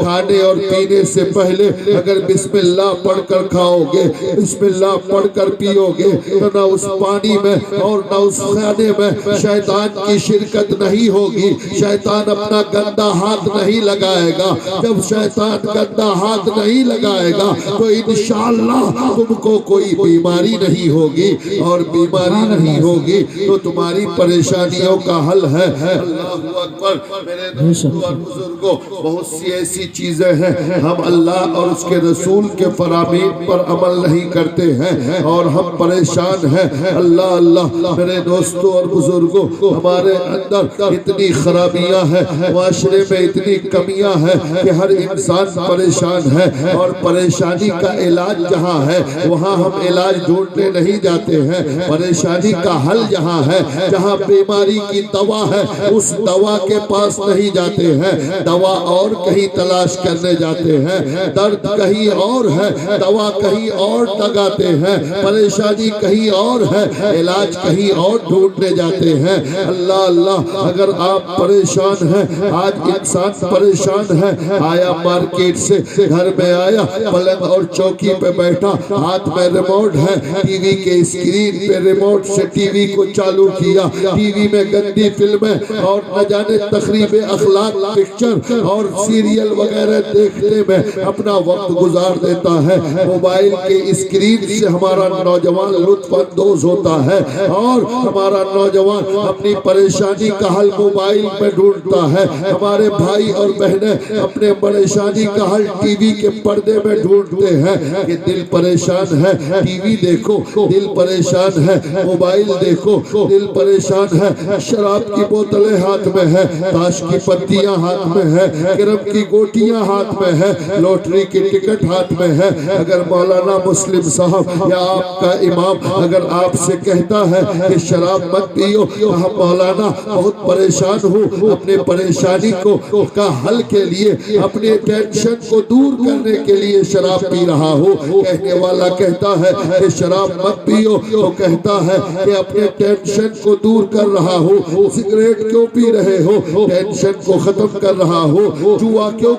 کھانے اور پینے سے پہلے اگر بسم اللہ پڑھ کر کھاؤ گے، بسم اللہ پڑھ کر پیو گے تو نہ اس پانی میں اور نہ اس کھانے میں شیطان کی شرکت نہیں ہوگی، شیطان اپنا گندا ہاتھ نہیں لگائے گا۔ جب شیطان گندا ہاتھ نہیں لگائے گا تو انشاءاللہ تم کو کوئی بیماری نہیں ہوگی، اور بیماری نہیں ہوگی تو تمہاری پریشانیوں کا حل ہے۔ اللہ اکبر۔ میرے دوستوں اور بزرگوں، بہت سی ایسی چیزیں ہیں ہم اللہ اور اس کے رسول کے فرامین پر عمل نہیں کرتے ہیں اور ہم پریشان ہیں۔ اللہ اللہ میرے دوستوں اور بزرگوں، ہمارے اندر اتنی خرابیاں ہیں، معاشرے میں اتنی کمیاں ہیں کہ ہر انسان پریشان ہے، اور پریشانی کا علاج جہاں ہے وہاں ہم علاج ڈھونڈنے نہیں جاتے ہیں۔ پریشانی کا حل جہاں ہے، جہاں بیماری کی دوا ہے اس دوا کے پاس نہیں جاتے ہیں، دوا اور کہیں تلاش کرنے جاتے ہیں۔ درد کہیں اور ہے، دوا کہیں اور لگاتے ہیں، پریشانی کہیں اور ہے، علاج کہیں اور ڈھونڈنے جاتے ہیں۔ اللہ اللہ، اگر آپ پریشان ہیں، آج انسان پریشان ہے، آیا مارکیٹ سے، گھر میں آیا، پلنگ اور چوکی پہ بیٹھا، ہاتھ میں ریموٹ ہے، ٹی وی کے اسکرین پہ ریموٹ سے ٹی وی کو چالو کیا، ٹی وی میں گندی فلمیں اور نہ جانے تخریب اخلاق پکچر اور سیریل وغیرہ دیکھنے میں اپنا وقت گزار دیتا ہے۔ موبائل کے اسکرین سے ہمارا نوجوان لطف اندوز ہوتا ہے، اور ہمارا نوجوان اپنی پریشانی کا حل موبائل میں ڈھونڈتا ہے۔ ہمارے بھائی اور بہنیں اپنے پریشانی کا حل ٹی وی کے پردے میں ڈھونڈتے ہیں کہ دل پریشان ہے، ٹی وی دیکھو دل پریشان ہے، موبائل دیکھو دل پریشان ہے، شراب کی بوتلیں ہاتھ میں ہے، تاش کی پتیاں ہاتھ میں ہے، کرم کی گوٹیاں ہاتھ میں ہے، لوٹری کی ٹکٹ ہاتھ میں ہے۔ اگر مولانا مسلم صاحب یا آپ کا امام اگر آپ سے کہتا ہے کہ شراب مت پیو، تو ہم مولانا بہت پریشان ہوں، اپنے پریشانی کو کا حل کے لیے، اپنے ٹینشن کو دور کرنے کے لیے شراب پی رہا ہوں۔ کہنے والا کہتا ہے کہ شراب مت پیو، تو کہتا ہے کہ اپنے ٹینشن کو دور کر رہا ہوں۔ سگریٹ کیوں پی رہے ہو؟ ٹینشن کو ختم کر رہا ہوں۔ جوا کیوں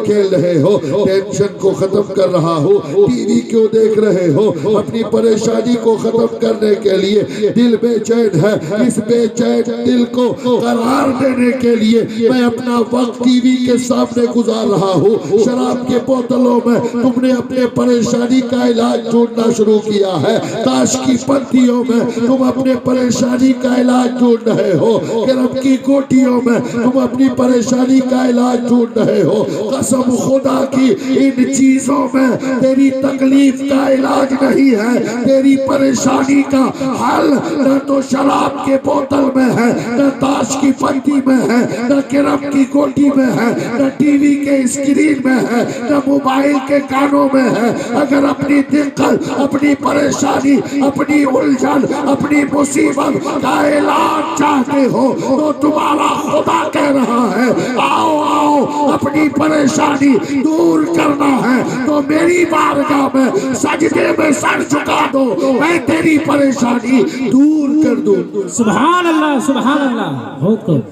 کھیل رہے ہو؟ ٹینشن کو ختم کر رہا ہوں۔ ٹی وی کیوں دیکھ رہے ہو؟ اپنی پریشانی کو ختم کرنے کے لیے۔ دل بے چین ہے، اس بے چین دل کو قرار دینے کے لیے میں اپنا وقت ٹی وی کے سامنے گزار رہا ہوں۔ شراب کے بوتلوں میں تم نے اپنے پریشانی کا علاج ڈھونڈنا شروع کیا ہے، تاش کی پتیوں میں تم اپنے پریشانی کا علاج ڈھونڈ رہے ہو، کرم کی گوٹیوں میں تم اپنی پریشانی کا علاج ڈھونڈ رہے ہو۔ قسم خدا کی ان چیزوں میں تیری تکلیف کا علاج نہیں ہے، تیری پریشانی کا حل نہ تو شراب کے بوتل میں ہے، نہ تاش کی پتی میں ہے، نہ کرم کی گوٹی میں ہے، نہ ٹی وی کے اسکرین میں ہے، نہ موبائل کے کانوں میں ہے۔ اگر اپنی دقت، اپنی پریشانی، اپنی الجھن، اپنی مصیبت کا علاج چاہتے ہو تو تمہارا خدا کہہ رہا ہے آؤ آؤ، اپنی پریشانی دور کرنا ہے تو میری بارگاہ میں سجدے میں سر جھکا دو، میں تیری پریشانی دور کر دوں۔ سبحان اللہ سبحان اللہ، بہت خوب۔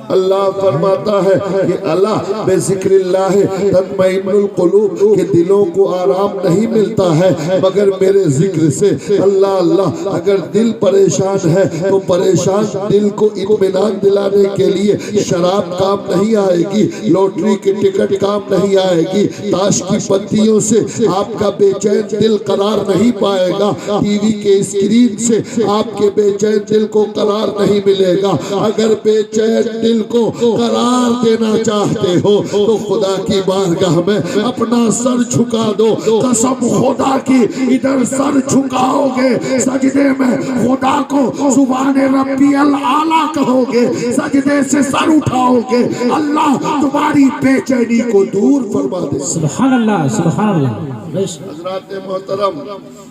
اللہ فرماتا ہے کہ اللہ بے ذکر اللہ تطمئن القلوب، کہ دلوں کو آرام نہیں ملتا ہے مگر میرے ذکر سے۔ اللہ اللہ، اگر دل پریشان ہے تو پریشان دل کو اطمینان دلانے کے لیے شراب کام نہیں آئے گی، لوٹری کی ٹکٹ کام نہیں آئے گی، تاش کی پتیوں سے آپ کا بے چین دل قرار نہیں پائے گا، ٹی وی کے اسکرین سے آپ کے بے چین دل کو قرار نہیں ملے گا۔ اگر بے چین دل کو قرار دینا چاہتے ہو تو خدا کی بارگاہ میں اپنا سر جھکا دو۔ قسم خدا کی، ادھر سر جھکاؤ گے سجدے میں خدا کو سبحان ربی الاعلیٰ کہو گے، سجدے سے سر اٹھاؤ گے، اللہ تمہاری بے چینی کو دور فرما دے۔ سبحان اللہ سبحان اللہ۔ بے شک حضرات محترم،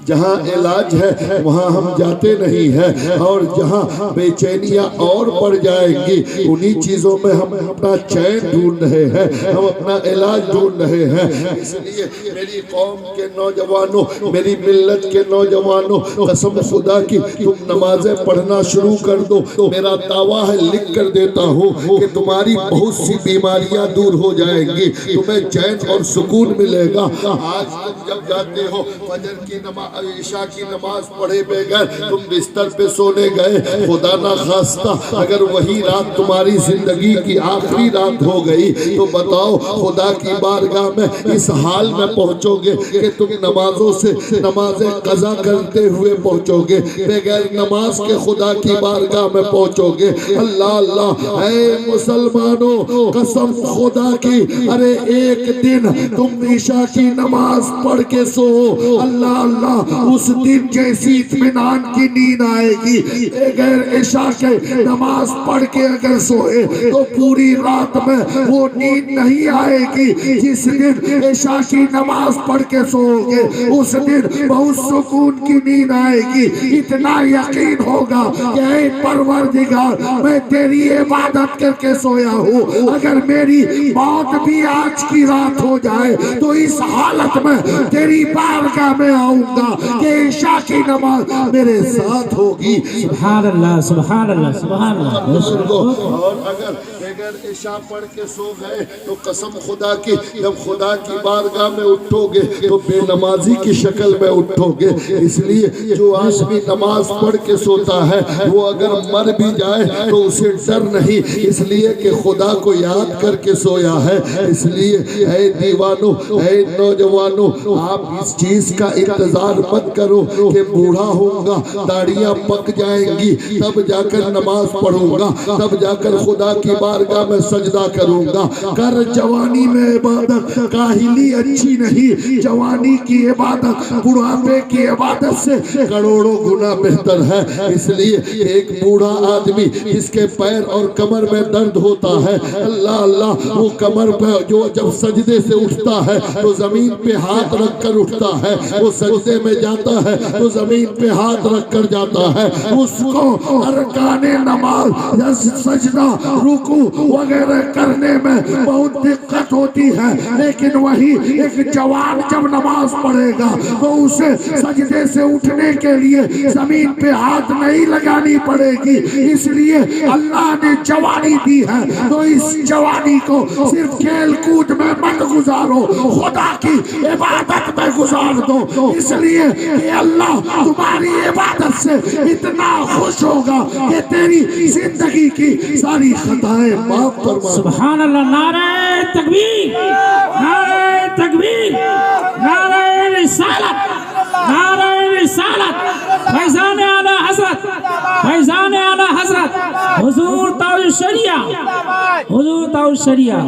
جہاں علاج ہے وہاں ہم جاتے نہیں ہیں، اور جہاں بے چینیاں اور بڑھ جائیں گی انہی چیزوں میں ہم اپنا چین ڈھونڈ رہے ہیں، ہم اپنا علاج ڈھونڈ رہے ہیں۔ اس لیے میری قوم کے نوجوانوں، میری ملت کے نوجوانوں، قسم خدا کی تم نمازیں پڑھنا شروع کر دو، میرا دعویٰ ہے لکھ کر دیتا ہوں کہ تمہاری بہت سی بیماریاں دور ہو جائیں گی، تمہیں چین اور سکون ملے گا۔ آج تم جب جاتے ہو فجر کی نماز، عشاء کی نماز پڑھے بغیر تم بستر پہ سونے گئے، خدا نہ خواستہ اگر وہی رات تمہاری زندگی کی آخری رات ہو گئی تو بتاؤ خدا کی بارگاہ میں اس حال میں پہنچو گے کہ تم نمازوں سے نمازیں قضا کرتے ہوئے پہنچو گے، بغیر نماز کے خدا کی بارگاہ میں پہنچو گے۔ اللہ اللہ، اے مسلمانوں قسم خدا کی، ارے ایک دن تم عشاء کی نماز پڑھ کے سو، اللہ اللہ اس دن جیسی اطمینان کی نیند آئے گی، اگر عشاء کے نماز پڑھ کے اگر سوئے تو پوری رات میں وہ نیند نہیں آئے گی۔ جس دن عشاء کی نماز پڑھ کے سوؤ گے اس دن بہت سکون کی نیند آئے گی، اتنا یقین ہوگا کہ اے پروردگار میں تیری عبادت کر کے سویا ہوں، اگر میری موت بھی آج کی رات ہو جائے تو اس حالت میں تیری بارگاہ میں آؤں گا کہ عشاء کی نماز میرے ساتھ ہوگی۔ سبحان اللہ سبحان اللہ سبحان اللہ۔ اور اگر بغیر عشاء پڑھ کے سو گئے تو قسم خدا کی جب خدا کی بارگاہ میں اٹھو گے تو بے نمازی کی شکل میں اٹھو گے۔ اس لیے جو آدمی نماز پڑھ کے سوتا ہے وہ اگر مر بھی جائے تو اسے ڈر نہیں، اس لیے کہ خدا کو یاد کر کے سویا ہے۔ اس لیے اے دیوانوں، اے نوجوانوں، آپ اس چیز کا انتظار مت کرو کہ بوڑھا ہوں گا، داڑیاں پک جائیں گی تب جا کر نماز پڑھوں گا، تب جا کر خدا کی بارگاہ میں سجدہ کروں گا۔ کر جوانی میں عبادت، کاہلی اچھی نہیں، جوانی کی عبادت بڑھاپے کی عبادت سے کروڑوں گنا بہتر ہے۔ اس لیے ایک بوڑھا آدمی جس کے پیر اور کمر میں درد ہوتا ہے، اللہ اللہ، وہ کمر پہ جو جب سجدے سے اٹھتا ہے تو زمین پہ ہاتھ رکھ کر اٹھتا ہے، وہ سجدے میں جاتا ہے تو زمین پہ ہاتھ رکھ کر جاتا ہے۔ اس کو ارکان نماز سجدہ رکوع وغیرہ کرنے میں بہت دقت ہوتی ہے، لیکن وہی ایک جوان جب نماز پڑھے گا تو اسے سجدے سے اٹھنے کے لیے زمین پہ ہاتھ نہیں لگانی پڑے گی۔ اس لیے اللہ نے جوانی دی ہے تو اس جوانی کو صرف کھیل کود میں مت گزارو، خدا کی عبادت میں گزار دو، اس لیے کہ اللہ تمہاری عبادت سے اتنا خوش ہوگا کہ تیری زندگی کی ساری خطائیں معاف فرما۔ سبحان اللہ، نعرہ تکبیر، نعرہ تکبیر، نعرہ رسالت، نعرہ رسالت، فیضان اعلی حضرت، فیضان اعلی حضرت، حضور تاج الشریعہ، حضور تاج الشریعہ،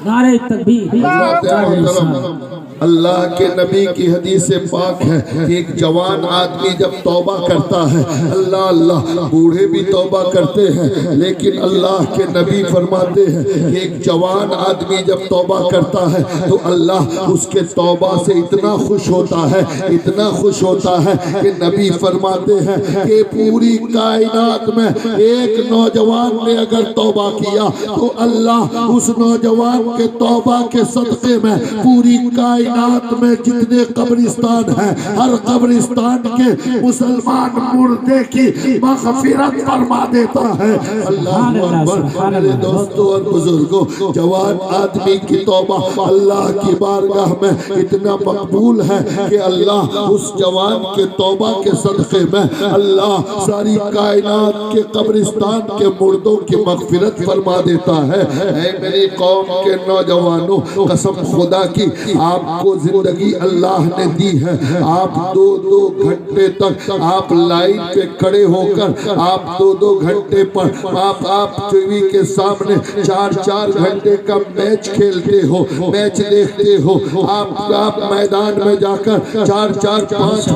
نعرہ تکبیر۔ اللہ کے نبی کی حدیث پاک ہے کہ ایک جوان آدمی جب توبہ کرتا ہے، اللہ اللہ، بوڑھے بھی توبہ کرتے ہیں لیکن اللہ کے نبی فرماتے ہیں کہ ایک جوان آدمی جب توبہ کرتا ہے تو اللہ اس کے توبہ سے اتنا خوش ہوتا ہے، اتنا خوش ہوتا ہے کہ نبی فرماتے ہیں کہ پوری کائنات میں ایک نوجوان نے اگر توبہ کیا تو اللہ اس نوجوان کے توبہ کے صدقے میں پوری کائنات میں جتنے قبرستان ہیں ہر قبرستان کے مسلمان مردے کی مغفرت فرما دیتا ہے۔ اللہ اکبر۔ میرے دوستوں اور بزرگوں، جوان آدمی کی توبہ اللہ کی بارگاہ میں اتنا مقبول ہے کہ اللہ اس جوان کے توبہ کے صدقے میں اللہ ساری کائنات کے قبرستان کے مردوں کی مغفرت فرما دیتا ہے۔ اے میری قوم کے نوجوانوں، قسم خدا کی آپ کو زندگی اللہ نے دی ہے، آپ دو گھنٹے تک آپ لائن پہ کھڑے ہو کر آپ دو گھنٹے پر آپ ٹی وی کے سامنے 4 گھنٹے کا میچ کھیلتے ہو، میچ دیکھتے ہو، آپ میدان میں جا کر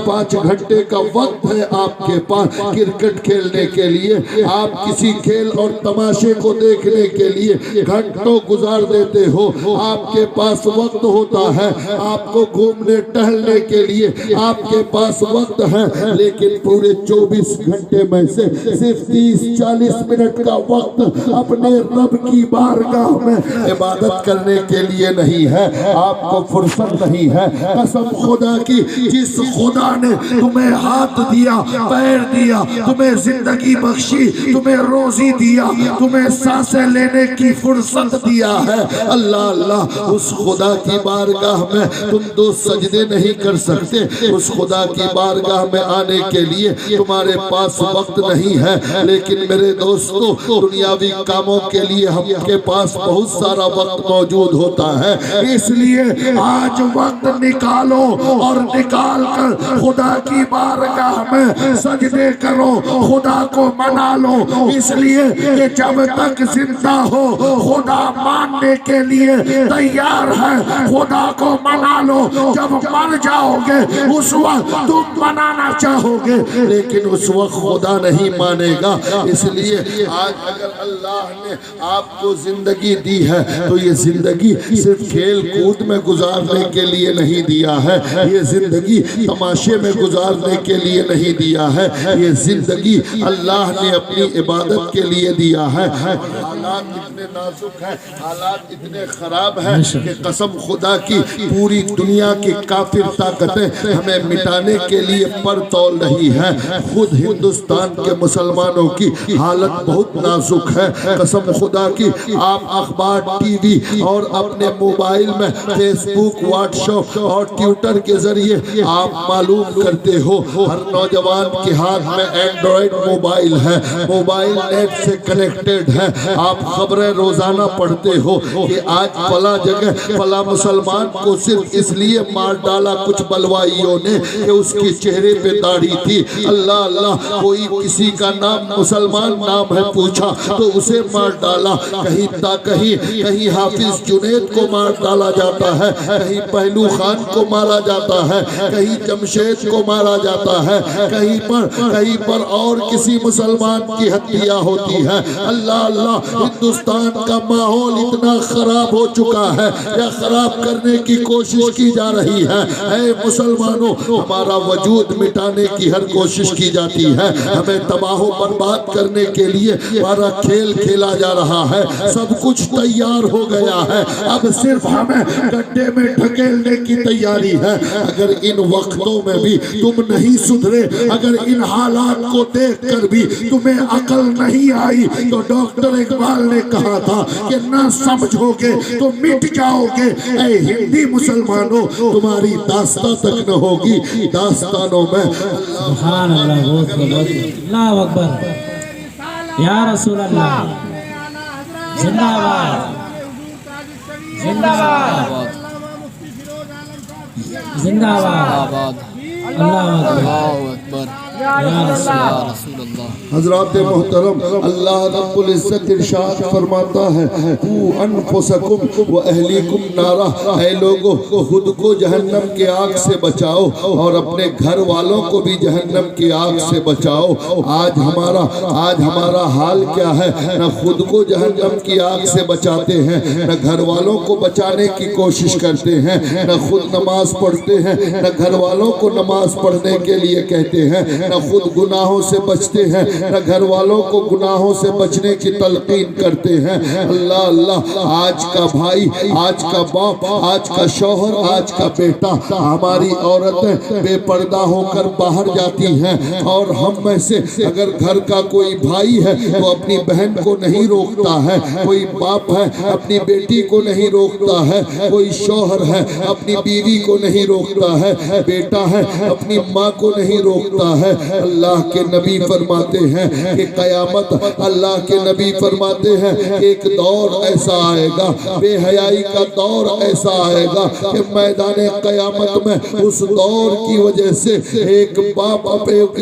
5 گھنٹے کا وقت ہے آپ کے پاس کرکٹ کھیلنے کے لیے، آپ کسی کھیل اور تماشے کو دیکھنے کے لیے گھنٹوں گزار دیتے ہو، آپ کے پاس وقت ہوتا ہے آپ کو گھومنے ٹہلنے کے لیے آپ کے پاس وقت ہے، لیکن پورے 24 گھنٹے میں سے صرف 30-40 منٹ کا وقت اپنے رب کی بارگاہ میں عبادت کرنے کے لیے نہیں ہے، آپ کو فرصت نہیں ہے۔ قسم خدا کی، جس خدا نے تمہیں ہاتھ دیا، پیر دیا، تمہیں زندگی بخشی، تمہیں روزی دیا، تمہیں سانسیں لینے کی فرصت دیا ہے، اللہ اللہ، اس خدا کی بارگاہ میں تم 2 سجدے نہیں کر سکتے۔ اس خدا کی بارگاہ میں آنے کے لیے تمہارے پاس وقت نہیں ہے، لیکن میرے دوستو، دنیاوی کاموں کے لیے ہم کے پاس بہت سارا وقت موجود ہوتا ہے، اس لیے آج وقت نکالو اور نکال کر خدا کی بارگاہ میں سجدے کرو، خدا کو منا لو، اس لیے کہ جب تک زندہ ہو خدا ماننے کے لیے تیار ہے، خدا کو منا لو، جب مر جاؤ گے اس وقت تم منانا چاہو گے، لیکن اس وقت خدا نہیں مانے گا۔ اس لیے آج اگر اللہ نے آپ کو زندگی دی ہے تو یہ زندگی صرف کھیل کود میں گزارنے کے لیے نہیں دیا ہے، یہ زندگی تماشے میں گزارنے کے لیے نہیں دیا ہے، یہ زندگی اللہ نے اپنی عبادت کے لیے دیا ہے۔ حالات اتنے نازک ہیں، حالات اتنے خراب ہیں کہ قسم خدا کی پوری دنیا کی کافر طاقتیں ہمیں مٹانے کے لیے پر تول رہی ہیں۔ خود ہندوستان کے مسلمانوں کی حالت بہت نازک ہے، قسم خدا کی۔ آپ اخبار، ٹی وی اور اپنے موبائل میں فیس بک، واٹس ایپ اور ٹویٹر کے ذریعے آپ معلوم کرتے ہو ہر نوجوان کے ہاتھ میں اینڈرائیڈ موبائل ہے، موبائل نیٹ سے کنیکٹڈ ہے۔ آپ خبریں روزانہ پڑھتے ہو کہ آج فلاں جگہ فلاں مسلمان کو صرف اس لیے مار ڈالا کچھ بلوائیوں نے کہ اس کے چہرے پہ داڑھی تھی، اللہ اللہ، کوئی کسی کا نام مسلمان نام ہے پوچھا تو اسے مار ڈالا، کہیں حافظ جنید کو مار ڈالا جاتا ہے، کہیں پہلو خان کو مارا جاتا ہے، کہیں جمشید کو مارا جاتا ہے، کہیں پر اور کسی مسلمان کی ہتیا ہوتی ہے۔ اللہ اللہ، ہندوستان کا ماحول اتنا خراب ہو چکا ہے یا خراب کرنے کی کوشش کی جا رہی ہے۔ اے مسلمانوں، ہمارا وجود مٹانے کی ہر کوشش کی جاتی ہے، ہمیں تباہ و برباد کرنے کے لیے ہمارا کھیل کھیلا جا رہا ہے، سب کچھ تیار ہو گیا ہے، اب صرف ہمیں گڈھے میں ڈھکیلنے کی تیاری ہے۔ اگر ان وقتوں میں بھی تم نہیں سدھرے، اگر ان حالات کو دیکھ کر بھی تمہیں عقل نہیں آئی، تو ڈاکٹر اقبال نے کہا تھا کہ نہ سمجھو گے تو مٹ جاؤ گے۔ اے ہندی مسلمانوں، تمہاری داستان تک نہ ہوگی، داستانوں میں سبحان اللہ، بہت بہت اللہ اکبر، یا رسول اللہ، زندہ باد، زندہ باد، زندہ باد، اللہ اکبر، یا رسول اللہ۔ حضرات محترم، اللہ رب العزت ارشاد فرماتا ہے، قو انفسکم و اہلیکم نارا، اے لوگو خود کو جہنم کے آگ سے بچاؤ اور اپنے گھر والوں کو بھی جہنم کی آگ سے بچاؤ۔ آج ہمارا حال کیا ہے؟ نہ خود کو جہنم کی آگ سے بچاتے ہیں، نہ گھر والوں کو بچانے کی کوشش کرتے ہیں، نہ خود نماز پڑھتے ہیں، نہ گھر والوں کو نماز پڑھنے کے لیے کہتے ہیں، نہ خود گناہوں سے بچتے ہیں، نہ گھر والوں کو گناہوں سے بچنے کی تلقین کرتے ہیں۔ اللہ اللہ، آج کا بھائی، آج کا باپ، آج کا شوہر، آج کا بیٹا، ہماری عورتیں بے پردہ ہو کر باہر جاتی ہیں، اور ہم میں سے اگر گھر کا کوئی بھائی ہے تو اپنی بہن کو نہیں روکتا ہے، کوئی باپ ہے اپنی بیٹی کو نہیں روکتا ہے، کوئی شوہر ہے اپنی بیوی کو نہیں روکتا ہے، بیٹا ہے اپنی ماں کو نہیں روکتا ہے۔ اللہ کے نبی فرماتے ہیں کہ قیامت، اللہ کے نبی فرماتے ہیں کہ ایک دور ایسا آئے گا، بے حیائی کا دور ایسا آئے گا کہ میدان قیامت میں اس دور کی وجہ سے ایک باپ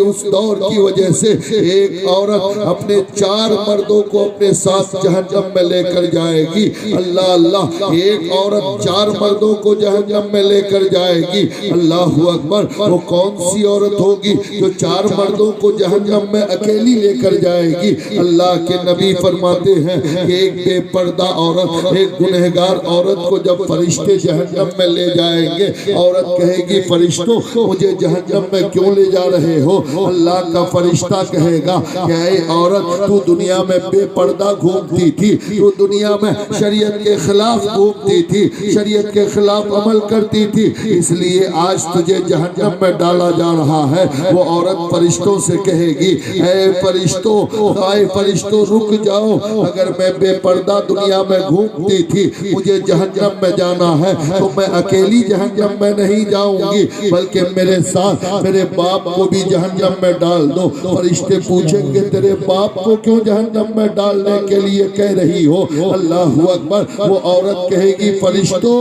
اس دور کی وجہ سے ایک عورت اپنے 4 مردوں کو اپنے ساتھ جہنم میں لے کر جائے گی۔ اللہ اللہ، ایک عورت 4 مردوں کو جہنم میں لے کر جائے گی۔ اللہ اکبر، وہ کون سی عورت ہوگی جو چار مردوں کو جہنم میں اکیلی لے کر جائے گی۔ اللہ کے نبی فرماتے ہیں کہ ایک بے پردہ عورت، ایک گنہگار عورت کو جب فرشتے جہنم میں لے جائیں گے، عورت کہے گی فرشتوں مجھے جہنم میں کیوں لے جا رہے ہو؟ اللہ کا فرشتہ کہے گا کہ اے عورت تو دنیا میں بے پردہ گھومتی تھی، تو دنیا میں شریعت کے خلاف گھومتی تھی، شریعت کے خلاف عمل کرتی تھی، اس لیے آج تجھے جہنم میں ڈالا جا رہا ہے۔ وہ عورت فرشتوں سے کہے گی اے فرشتوں رک جاؤ، اگر میں بے پردہ دنیا میں گھومتی تھی، مجھے جہنم میں جانا ہے تو میں اکیلی جہنم میں نہیں جاؤں گی، بلکہ میرے ساتھ میرے باپ کو بھی جہنم میں ڈال دو۔ فرشتے پوچھیں گے تیرے باپ کو کیوں جہنم میں ڈالنے کے لیے کہہ رہی ہو؟ اللہ اکبر۔ وہ عورت کہے گی فرشتوں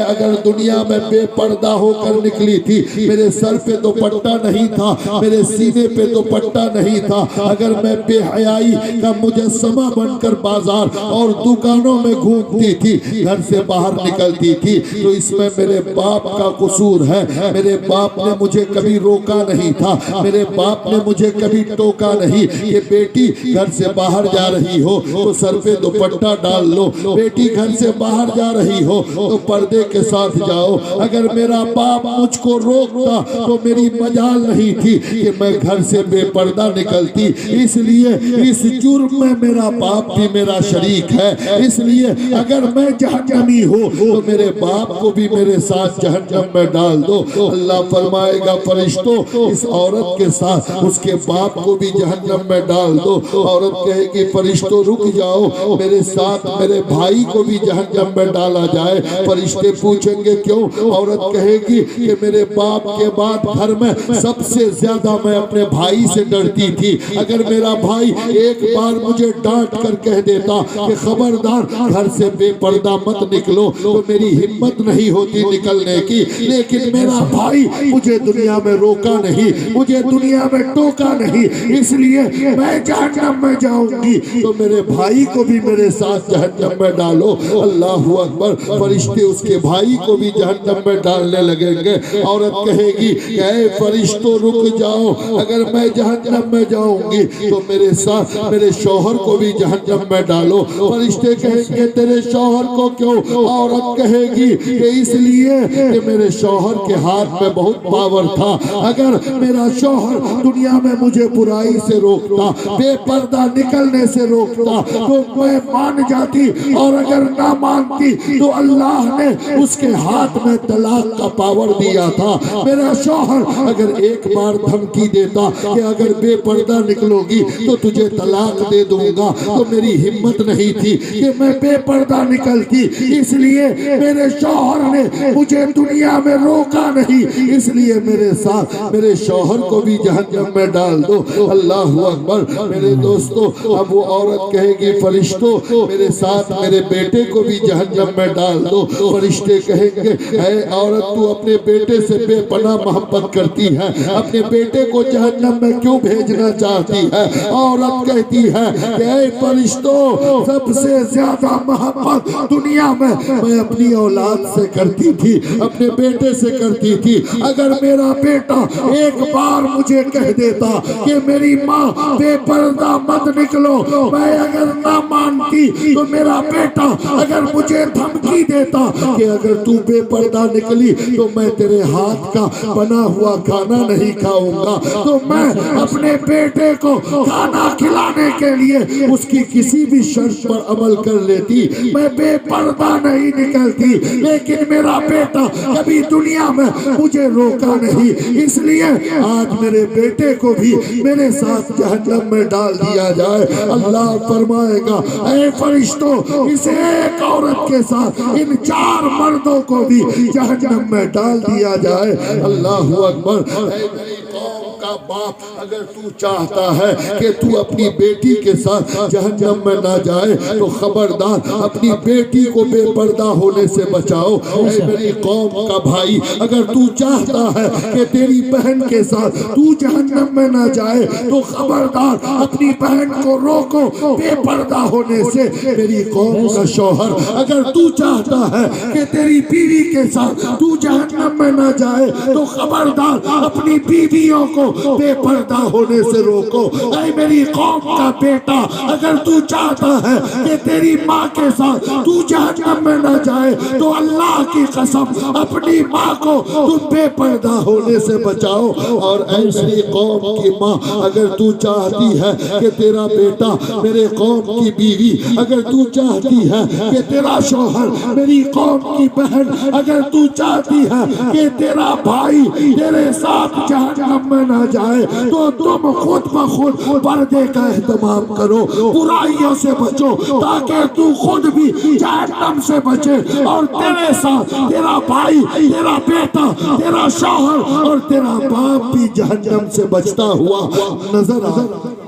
اگر دنیا میں بے پردہ ہو کر نکلی تھی، میرے سر پہ دوپٹہ نہیں تھا، میرے سینے پہ دوپٹہ نہیں تھا، اگر میں بے حیائی کا مجسمہ بن کر بازار اور دکانوں میں گھومتی تھی، گھر سے باہر نکلتی تھی، تو اس میں میرے باپ کا قصور ہے۔ میرے باپ نے مجھے کبھی روکا نہیں تھا، میرے باپ نے مجھے کبھی ٹوکا نہیں کہ بیٹی گھر سے باہر جا رہی ہو تو سر پہ دوپٹہ ڈال لو، بیٹی گھر سے باہر جا رہی ہو تو پردے کے ساتھ جاؤ۔ اگر میرا باپ مجھ کو روکتا تو میری مجال نہیں تھی کہ میں گھر سے بے پردہ نکلتی، اس لیے اس جرم میں میرا باپ بھی میرا شریک ہے، اس لیے اگر میں جہنمی ہوں تو میرے باپ کو بھی میرے ساتھ جہنم میں ڈال دو۔ اللہ فرمائے گا فرشتوں اس عورت کے ساتھ اس کے باپ کو بھی جہنم میں ڈال دو۔ عورت کہے گی فرشتوں رک جاؤ، میرے ساتھ میرے بھائی کو بھی جہنم میں ڈالا جائے۔ فرشتے پوچھیں گے کیوں؟ عورت کہے گی کہ میرے باپ کے بعد گھر میں سب سے زیادہ میں اپنے بھائی سے ڈرتی تھی، اگر میرا بھائی ایک بار مجھے ڈانٹ کر کہہ دیتا کہ خبردار گھر سے بے پردہ مت نکلو تو میری ہمت نہیں ہوتی نکلنے کی، لیکن میرا بھائی مجھے دنیا میں روکا نہیں، مجھے دنیا میں ٹوکا نہیں، اس لیے میں جہنم میں جاؤں گی تو میرے بھائی کو بھی میرے ساتھ جہنم میں ڈالو۔ اللہ اکبر۔ فرشتے اس کے بھائی کو بھی جہنم میں ڈالنے لگیں گے۔ عورت کہے گی کہ اے فرشتوں رک جاؤ، اگر میں جہنم میں جاؤں گی تو میرے ساتھ میرے شوہر کو بھی جہنم میں ڈالو۔ فرشتے کہیں گے تیرے شوہر کو کیوں؟ عورت کہے گی کہ اس لیے کہ میرے شوہر کے ہاتھ میں بہت پاور تھا، اگر میرا شوہر دنیا میں مجھے برائی سے روکتا، بے پردہ نکلنے سے روکتا تو میں مان جاتی، اور اگر نہ مانتی تو اللہ نے اس کے ہاتھ میں طلاق کا پاور دیا تھا۔ میرا شوہر اگر ایک بار دھمکی دیتا کہ اگر بے پردہ نکلو گی تو تجھے طلاق دے دوں گا، تو میری ہمت نہیں تھی کہ میں بے پردہ نکلتی، اس لیے میرے شوہر نے مجھے دنیا میں روکا نہیں، اس لیے میرے ساتھ میرے شوہر کو بھی جہنم میں ڈال دو۔ اللہ اکبر۔ میرے دوستو اب وہ عورت کہے گی فرشتوں میرے ساتھ میرے بیٹے کو بھی جہنم میں ڈال دو۔ فرشتے کہیں گے اے عورت تو اپنے بیٹے سے بے پناہ محبت کرتی ہے، اپنے بیٹے کو جہنم میں کیوں بھیجنا چاہتی ہے؟ عورت کہتی ہے کہ اے فرشتوں سب سے زیادہ محبت دنیا میں اپنی اولاد سے کرتی تھی، اپنے بیٹے سے کرتی تھی، اگر میرا بیٹا ایک بار مجھے کہہ دیتا کہ میری ماں بے پردہ مت نکلو، میں اگر نہ مانتی تو میرا بیٹا اگر مجھے دھمکی دیتا کہ اگر تو بے پردہ نکلی تو میں تیرے ہاتھ کا بنا ہوا کھانا نہیں کھاؤں گا، تو میں اپنے بیٹے کو کھانا کھلانے کے لیے اس کی کسی بھی شرط پر عمل کر لیتی، میں بے پردہ نہیں نکلتی، لیکن میرا بیٹا کبھی دنیا میں مجھے روکا نہیں، اس لیے آج میرے بیٹے کو بھی میرے ساتھ جہنم میں ڈال دیا جائے۔ اللہ فرمائے گا اے فرشتوں اس ایک عورت کے ساتھ ان 4 مردوں کو بھی جہنم میں ڈال دیا جائے۔ اللہ اکبر۔ اے میری قوم کا باپ اگر تو چاہتا ہے کہ تو اپنی بیٹی کے ساتھ جہنم میں نہ جائے تو خبردار اپنی بیٹی کو بے پردہ ہونے سے بچاؤ۔ اے میری قوم کا بھائی اگر تو چاہتا ہے کہ تیری بہن کے ساتھ تو جہنم میں نہ جائے تو خبردار اپنی بہن کو روکو بے پردہ ہونے سے۔ میری قوم کا شوہر اگر تو چاہتا ہے کہ تیری بیوی کے ساتھ تو جہنم میں نہ جائے تو خبردار اپنی بیویوں کو بے پردہ ہونے سے روکو۔ اے میری قوم کا بیٹا، اگر تو چاہتا ہے کہ تیری ماں کے ساتھ تو جہنم میں نہ جائے تو اللہ کی قسم اپنی ماں کو تم بے پردہ ہونے سے بچاؤ۔ اور اے میری قوم کی ماں، اگر تو چاہتی ہے کہ تیرا بیٹا میرے قوم کی بیوی، اگر تو چاہتی ہے کہ تیرا شوہر میری قوم کی بہن، اگر تو چاہتی ہے کہ تیرا بھائی تیرے ساتھ جہنم میں نہ جائے تو تم خود بخود پردے کا اہتمام کرو، برائیوں سے بچو تاکہ تو خود بھی جہنم سے بچے اور تیرے ساتھ تیرا بھائی، تیرا بیٹا، تیرا شوہر اور تیرا باپ بھی جہنم سے بچتا ہوا نظر آ۔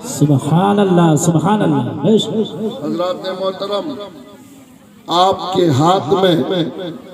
سبحان اللہ سبحان اللہ۔ بے شک حضرات محترم، آپ کے ہاتھ میں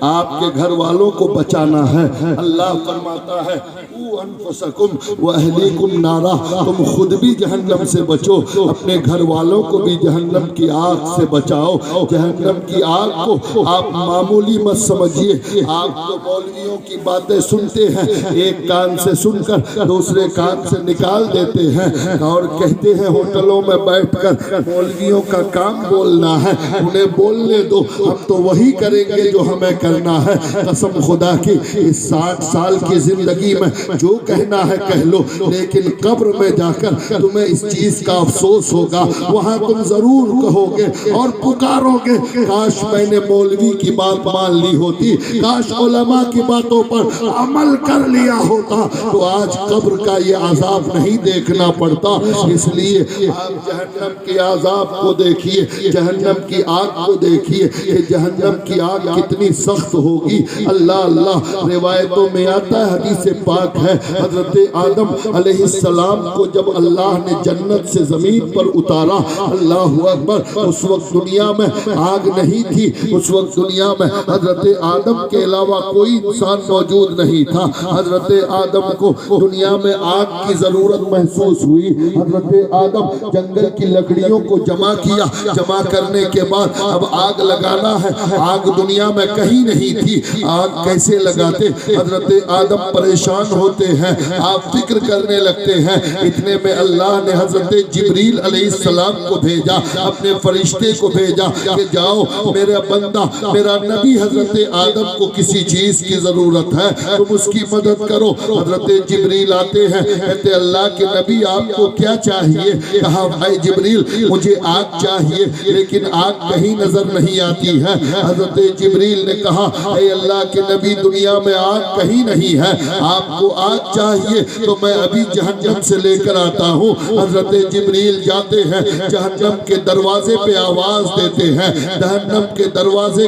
آپ کے گھر والوں کو بچانا ہے۔ اللہ فرماتا ہے قُوا أَنفُسَكُمْ وَأَهْلِيكُمْ نَارًا، تم خود بھی جہنم سے بچو، اپنے گھر والوں کو بھی جہنم کی آگ سے بچاؤ۔ جہنم کی آگ کو آپ معمولی مت سمجھیے۔ آپ تو مولویوں کی باتیں سنتے ہیں، ایک کان سے سن کر دوسرے کان سے نکال دیتے ہیں اور کہتے ہیں ہوٹلوں میں بیٹھ کر مولویوں کا کام بولنا ہے، انہیں بولنے دو، ہم تو وہی کریں گے جو ہمیں کرنا ہے۔ قسم خدا کی، اس 60 سال کی زندگی میں جو کہنا ہے کہہ لو، لیکن قبر میں جا کر تمہیں اس چیز کا افسوس ہوگا۔ وہاں تم ضرور کہو گے اور پکارو گے کاش میں نے مولوی کی بات مان لی ہوتی، کاش علماء کی باتوں پر عمل کر لیا ہوتا تو آج قبر کا یہ عذاب نہیں دیکھنا پڑتا۔ اس لیے آپ جہنم کے عذاب کو دیکھیے، جہنم کی آگ کو دیکھیے کہ جہنم کی آگ کتنی سخت ہوگی۔ اللہ اللہ، روایتوں میں آتا ہے، حدیث پاک ہے، حضرت آدم علیہ السلام کو جب اللہ نے جنت سے زمین پر اتارا، اللہ اکبر، اس وقت دنیا میں آگ نہیں تھی، اس وقت دنیا میں حضرت آدم کے علاوہ کوئی انسان موجود نہیں تھا۔ حضرت آدم کو دنیا میں آگ کی ضرورت محسوس ہوئی۔ حضرت آدم جنگل کی لکڑیوں کو جمع کیا، جمع کرنے کے بعد اب آگ لگانا ہے۔ آگ دنیا میں کہیں نہیں تھی، آگ کیسے لگاتے؟ حضرت آدم پریشان ہوتے ہیں، آپ فکر کرنے لگتے ہیں۔ اتنے میں اللہ نے حضرت جبریل علیہ السلام کو بھیجا، اپنے فرشتے کو بھیجا کہ جاؤ میرا بندہ، میرا نبی حضرت آدم کو کسی چیز کی ضرورت ہے، تم اس کی مدد کرو۔ حضرت جبریل آتے ہیں، کہتے اللہ کے نبی آپ کو کیا چاہیے؟ کہا بھائی جبریل مجھے آگ چاہیے، لیکن آگ کہیں نظر نہیں آتی ہے۔ حضرت جبریل نے کہا اے اللہ کے نبی دنیا میں آگ کہیں نہیں ہے، آپ کو آگ چاہیے تو میں ابھی جہنم سے لے کر آتا ہوں۔ حضرت جبریل جاتے ہیں، جہنم کے دروازے پہ آواز دیتے ہیں۔ جہنم کے دروازے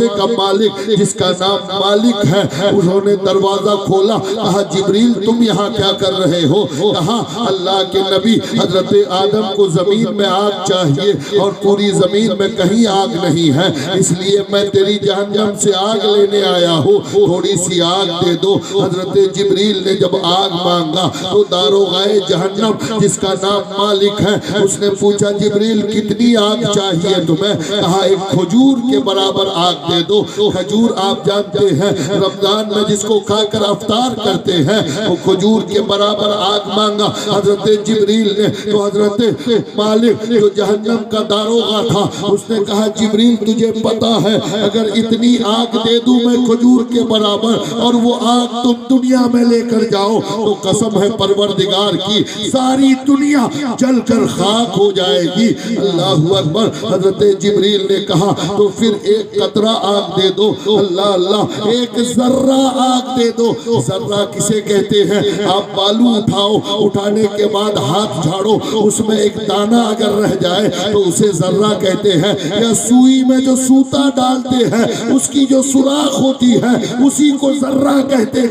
کا مالک جس کا نام مالک ہے، انہوں نے دروازہ کھولا، کہا جبریل تم یہاں کیا کر رہے ہو؟ کہا اللہ کے نبی حضرت آدم کو زمین میں آگ چاہیے اور پوری زمین میں کہیں آگ نہیں ہے، اس لیے میں تیری جہنم سے آگ لینے آیا ہوں، تھوڑی سی آگ دے دو۔ حضرت جبریل نے جب آگ مانگا تو داروغائے جہنم جس کا نام مالک ہے، اس نے پوچھا جبریل کتنی آگ چاہیے تمہیں؟ کہا ایک کھجور کے برابر آگ دے دو۔ کھجور آپ جانتے ہیں رمضان میں جس کو کھا کر افطار کرتے ہیں، وہ کھجور کے برابر آگ مانگا حضرت جبریل نے۔ تو حضرت مالک جو جہنم کا داروغہ تھا، اس نے کہا جبریل تجھے پتا ہے اگر اتنی آگ دے دوں میں کھجور کے برابر اور وہ آگ تم دنیا میں لے کر جاؤ تو قسم ہے پروردگار کی ساری دنیا جل کر خاک ہو جائے گی۔ اللہ اکبر۔ حضرت جبریل نے کہا تو پھر ایک قطرہ آگ دے دو۔ اللہ اللہ، ایک ذرہ آگ دے دو۔ ذرہ کسے کہتے ہیں؟ آپ بالو اٹھاؤ، اٹھانے کے بعد ہاتھ جھاڑو، اس میں ایک دانہ اگر رہ جائے تو اسے ذرہ کہتے ہیں، یا سوئی میں جو سوتا ڈالتے ہیں اس کی جو سوراخ ہوتی ہے اسی کو ذرہ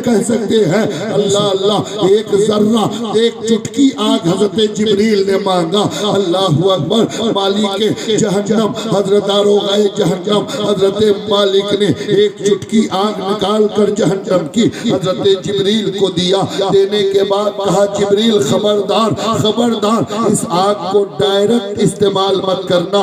کہہ سکتے ہیں۔ اللہ اللہ، ایک ذرہ، ایک چٹکی آگ حضرت جبریل نے مانگا۔ اللہ اکبر۔ مالک جہنم حضرت داروغائے جہنم حضرت مالک نے ایک چٹکی آگ نکال کر جہنم کی حضرت جبریل کو دیا۔ دینے کے بعد کہا جبریل خبردار خبردار، اس آگ کو ڈائریکٹ استعمال مت کرنا،